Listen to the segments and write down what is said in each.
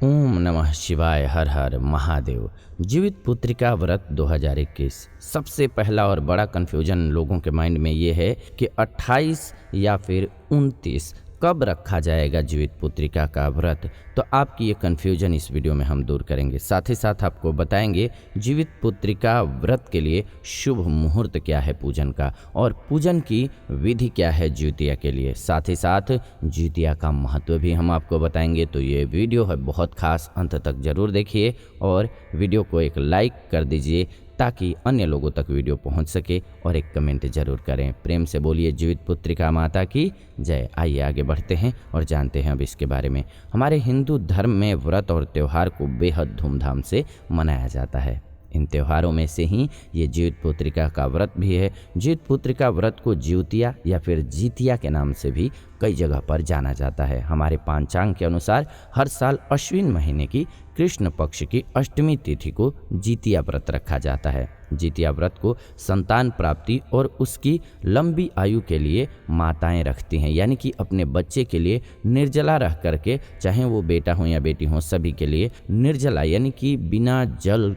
ओम नमः शिवाय। हर हर महादेव। जीवित पुत्रिका व्रत 2021। सबसे पहला और बड़ा कन्फ्यूजन लोगों के माइंड में ये है कि 28 या फिर 29 कब रखा जाएगा जीवित पुत्रिका का व्रत। तो आपकी ये कन्फ्यूजन इस वीडियो में हम दूर करेंगे। साथ ही साथ आपको बताएंगे जीवित पुत्रिका व्रत के लिए शुभ मुहूर्त क्या है पूजन का, और पूजन की विधि क्या है ज्योतिया के लिए। साथ ही साथ ज्योतिया का महत्व भी हम आपको बताएंगे। तो ये वीडियो है बहुत खास, अंत तक जरूर देखिए और वीडियो को एक लाइक कर दीजिए ताकि अन्य लोगों तक वीडियो पहुंच सके, और एक कमेंट जरूर करें। प्रेम से बोलिए जीवित पुत्रिका माता की जय। आइए आगे बढ़ते हैं और जानते हैं अब इसके बारे में। हमारे हिंदू धर्म में व्रत और त्यौहार को बेहद धूमधाम से मनाया जाता है। इन त्योहारों में से ही ये जीवित पुत्रिका का व्रत भी है। जीवित पुत्रिका व्रत को ज्योतिया या फिर जीतिया के नाम से भी कई जगह पर जाना जाता है। हमारे पंचांग के अनुसार हर साल अश्विन महीने की कृष्ण पक्ष की अष्टमी तिथि को जीतिया व्रत रखा जाता है। जीतिया व्रत को संतान प्राप्ति और उसकी लंबी आयु के लिए माताएं रखती हैं, यानी कि अपने बच्चे के लिए निर्जला रह करके, चाहे वो बेटा हो या बेटी हो, सभी के लिए निर्जला यानी कि बिना जल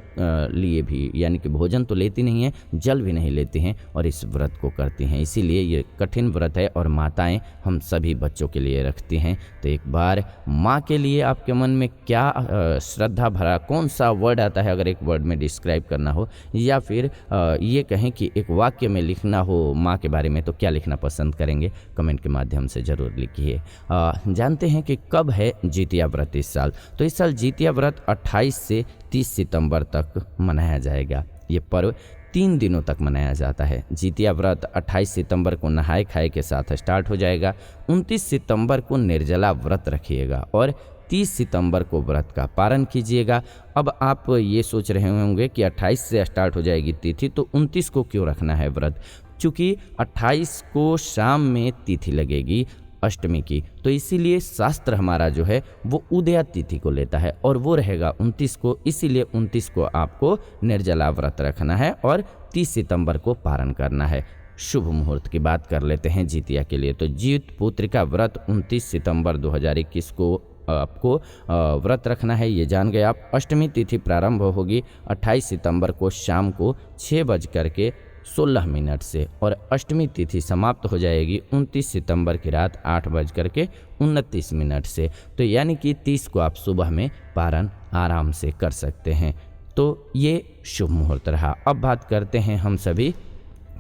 लिए भी, यानी कि भोजन तो लेती नहीं है, जल भी नहीं लेती हैं और इस व्रत को करती हैं। इसीलिए ये कठिन व्रत है और माताएं हम सभी बच्चों के लिए रखती हैं। तो एक बार माँ के लिए आपके मन में क्या श्रद्धा भरा कौन सा वर्ड आता है, अगर एक वर्ड में डिस्क्राइब करना हो या फिर ये कहें कि एक वाक्य में लिखना हो माँ के बारे में, तो क्या लिखना पसंद करेंगे? कमेंट के माध्यम से ज़रूर लिखिए। जानते हैं कि कब है जीतिया व्रत इस साल। तो इस साल जीतिया व्रत 28 से 30 सितंबर तक मनाया जाएगा। ये पर्व 3 दिनों तक मनाया जाता है। जीतिया व्रत 28 सितंबर को नहाए खाए के साथ स्टार्ट हो जाएगा। 29 सितंबर को निर्जला व्रत रखिएगा और 30 सितंबर को व्रत का पारण कीजिएगा। अब आप ये सोच रहे होंगे कि 28 से स्टार्ट हो जाएगी तिथि, तो 29 को क्यों रखना है व्रत? चूँकि 28 को शाम में तिथि लगेगी अष्टमी की, तो इसीलिए शास्त्र हमारा जो है वो उदया तिथि को लेता है और वो रहेगा 29 को। इसीलिए 29 को आपको निर्जला व्रत रखना है और 30 सितंबर को पारण करना है। शुभ मुहूर्त की बात कर लेते हैं जीतिया के लिए। तो जीवित पुत्रिका व्रत 29 सितंबर 2021 को आपको व्रत रखना है, ये जान गए आप। अष्टमी तिथि प्रारंभ होगी 28 सितंबर को शाम को 6:16 से और अष्टमी तिथि समाप्त हो जाएगी 29 सितंबर की रात 8:29 से। तो यानी कि 30 को आप सुबह में पारण आराम से कर सकते हैं। तो ये शुभ मुहूर्त रहा। अब बात करते हैं हम सभी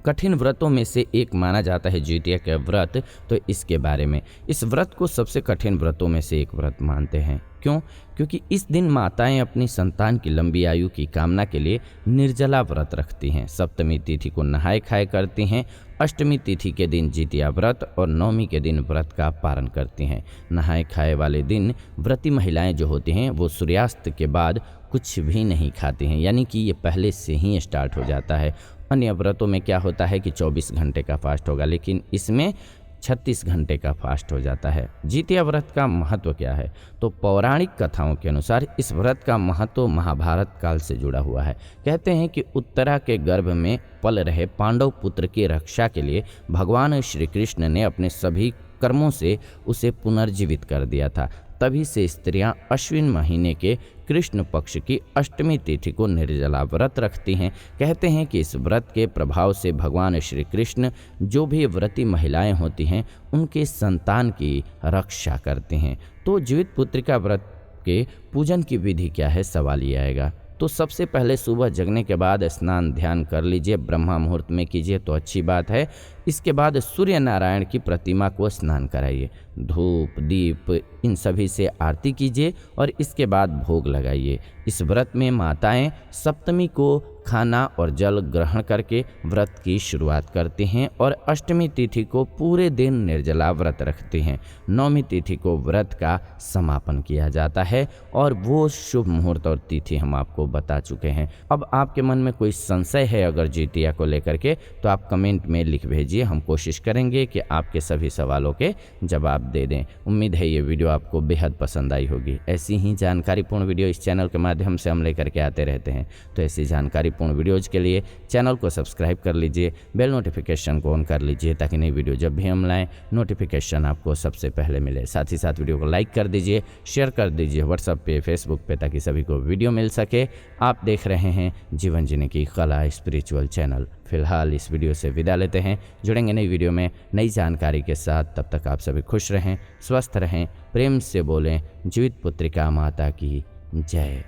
कठिन व्रतों में से एक माना जाता है जीतिया का व्रत। तो इसके बारे में, इस व्रत को सबसे कठिन व्रतों में से एक व्रत मानते हैं। क्यों? क्योंकि इस दिन माताएं अपनी संतान की लंबी आयु की कामना के लिए निर्जला व्रत रखती हैं। सप्तमी तिथि को नहाए खाए करती हैं। अष्टमी तिथि के दिन जीतिया व्रत और नवमी के दिन व्रत का पारण करती हैं। नहाए खाए वाले दिन व्रती महिलाएं जो होती हैं वो सूर्यास्त के बाद कुछ भी नहीं खाती हैं, यानी कि ये पहले से ही स्टार्ट हो जाता है। अन्य व्रतों में क्या होता है कि 24 घंटे का फास्ट होगा, लेकिन इसमें 36 घंटे का फास्ट हो जाता है। जीतिया व्रत का महत्व क्या है? तो पौराणिक कथाओं के अनुसार इस व्रत का महत्व महाभारत काल से जुड़ा हुआ है। कहते हैं कि उत्तरा के गर्भ में पल रहे पांडव पुत्र की रक्षा के लिए भगवान श्री कृष्ण ने अपने सभी कर्मों से उसे पुनर्जीवित कर दिया था। तभी से स्त्रियां अश्विन महीने के कृष्ण पक्ष की अष्टमी तिथि को निर्जला व्रत रखती हैं। कहते हैं कि इस व्रत के प्रभाव से भगवान श्री कृष्ण जो भी व्रती महिलाएं होती हैं उनके संतान की रक्षा करते हैं। तो जीवित पुत्रिका व्रत के पूजन की विधि क्या है, सवाल ये आएगा। तो सबसे पहले सुबह जगने के बाद स्नान ध्यान कर लीजिए, ब्रह्मा मुहूर्त में कीजिए तो अच्छी बात है। इसके बाद सूर्य नारायण की प्रतिमा को स्नान कराइए, धूप दीप इन सभी से आरती कीजिए और इसके बाद भोग लगाइए। इस व्रत में माताएं सप्तमी को खाना और जल ग्रहण करके व्रत की शुरुआत करती हैं और अष्टमी तिथि को पूरे दिन निर्जला व्रत रखती हैं। नवमी तिथि को व्रत का समापन किया जाता है और वो शुभ मुहूर्त और तिथि हम आपको बता चुके हैं। अब आपके मन में कोई संशय है अगर जीतिया को लेकर के, तो आप कमेंट में लिख भेजिए। हम कोशिश करेंगे कि आपके सभी सवालों के जवाब दे दें। उम्मीद है ये वीडियो आपको बेहद पसंद आई होगी। ऐसी ही जानकारीपूर्ण वीडियो इस चैनल के माध्यम से हम लेकर के आते रहते हैं। तो ऐसी जानकारी जानकारीपूर्ण वीडियोज़ के लिए चैनल को सब्सक्राइब कर लीजिए, बेल नोटिफिकेशन को ऑन कर लीजिए ताकि नई वीडियो जब भी हम लाएँ नोटिफिकेशन आपको सबसे पहले मिले। साथ ही साथ वीडियो को लाइक कर दीजिए, शेयर कर दीजिए व्हाट्सएप पे, फेसबुक पे, ताकि सभी को वीडियो मिल सके। आप देख रहे हैं जीवन जीने की कला स्पिरिचुअल चैनल। फिलहाल इस वीडियो से विदा लेते हैं, जुड़ेंगे नई वीडियो में नई जानकारी के साथ। तब तक आप सभी खुश रहें, स्वस्थ रहें, प्रेम से बोलें जीवित पुत्रिका माता की जय।